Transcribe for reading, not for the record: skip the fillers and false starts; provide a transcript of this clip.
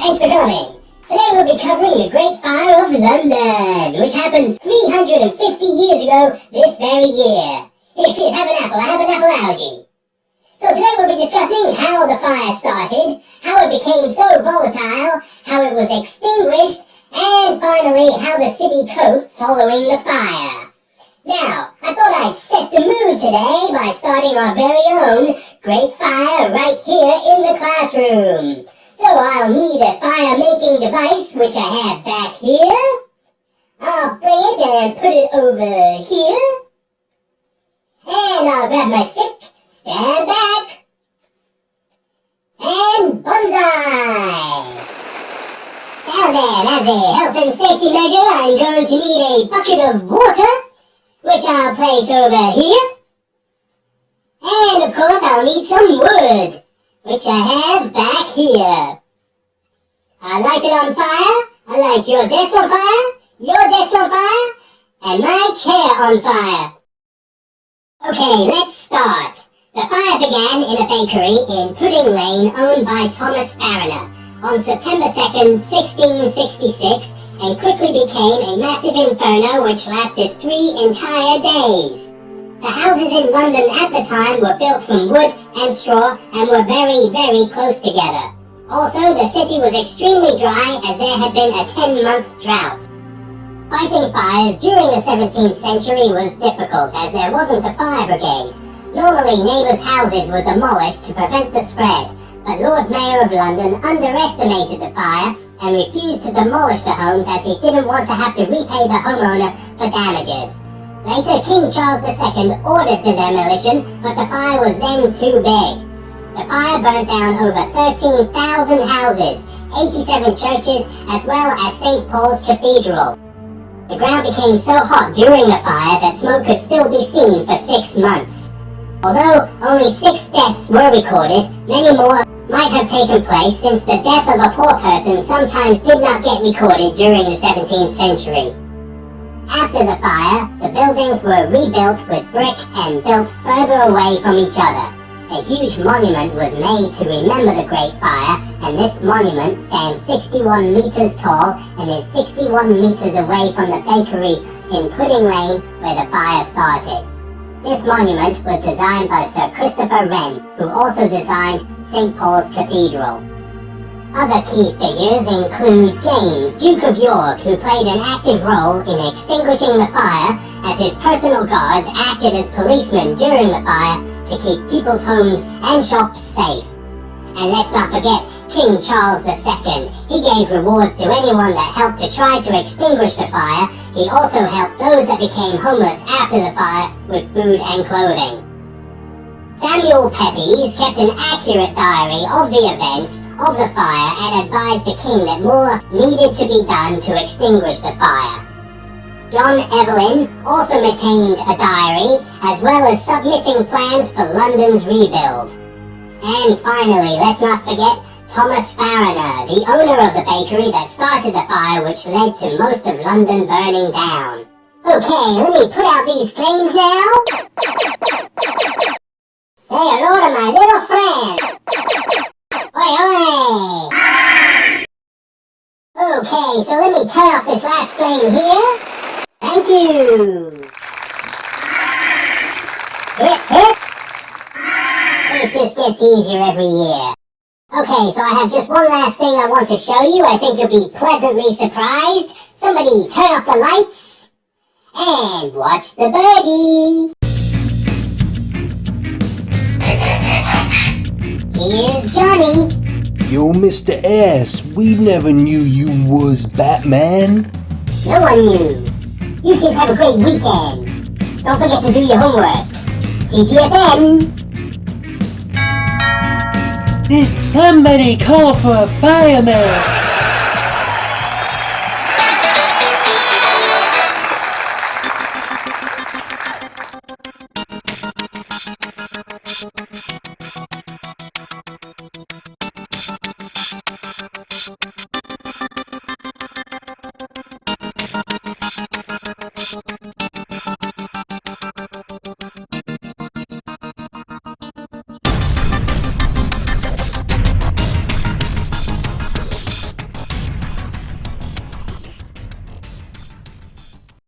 Thanks for coming. Today we'll be covering the Great Fire of London, which happened 350 years ago this very year. Here, kid, have an apple. I have an apple allergy. So today we'll be discussing how the fire started, how it became so volatile, how it was extinguished, and finally how the city coped following the fire. Now, I thought I'd set the mood today by starting our very own Great Fire right here in the classroom. So I'll need a fire-making device, which I have back here. I'll bring it and put it over here. And I'll grab my stick, stand back, and bullseye! Now then, as a health and safety measure, I'm going to need a bucket of water, which I'll place over here. And of course I'll need some wood, which I have back here. I light it on fire. I light your desk on fire, your desk on fire, and my chair on fire. Okay, let's start. The fire began in a bakery in Pudding Lane owned by Thomas Fariner on September 2nd, 1666, and quickly became a massive inferno which lasted 3 entire days. The houses in London at the time were built from wood and straw and were very, very close together. Also, the city was extremely dry as there had been a 10-month drought. Fighting fires during the 17th century was difficult as there wasn't a fire brigade. Normally, neighbours' houses were demolished to prevent the spread, but Lord Mayor of London underestimated the fire and refused to demolish the homes as he didn't want to have to repay the homeowner for damages. Later, King Charles II ordered the demolition, but the fire was then too big. The fire burnt down over 13,000 houses, 87 churches, as well as St. Paul's Cathedral. The ground became so hot during the fire that smoke could still be seen for 6 months. Although only 6 deaths were recorded, many more might have taken place since the death of a poor person sometimes did not get recorded during the 17th century. After the fire, the buildings were rebuilt with brick and built further away from each other. A huge monument was made to remember the Great Fire, and this monument stands 61 meters tall and is 61 meters away from the bakery in Pudding Lane where the fire started. This monument was designed by Sir Christopher Wren, who also designed St. Paul's Cathedral. Other key figures include James, Duke of York, who played an active role in extinguishing the fire, as his personal guards acted as policemen during the fire to keep people's homes and shops safe. And let's not forget King Charles II. He gave rewards to anyone that helped to try to extinguish the fire. He also helped those that became homeless after the fire with food and clothing. Samuel Pepys kept an accurate diary of the events of the fire and advised the king that more needed to be done to extinguish the fire. John Evelyn also maintained a diary, as well as submitting plans for London's rebuild. And finally, let's not forget Thomas Fariner, the owner of the bakery that started the fire which led to most of London burning down. Okay, let me put out these flames now. Say hello to my little friend. Oi, oi! Okay, so let me turn off this last flame here. Thank you! Hip, hip! It just gets easier every year. Okay, so I have just one last thing I want to show you. I think you'll be pleasantly surprised. Somebody turn off the lights and watch the birdie. Here's Johnny. Yo, Mr. S, we never knew you was Batman. No one knew. You kids have a great weekend. Don't forget to do your homework. TGFN! Did somebody call for a fireman?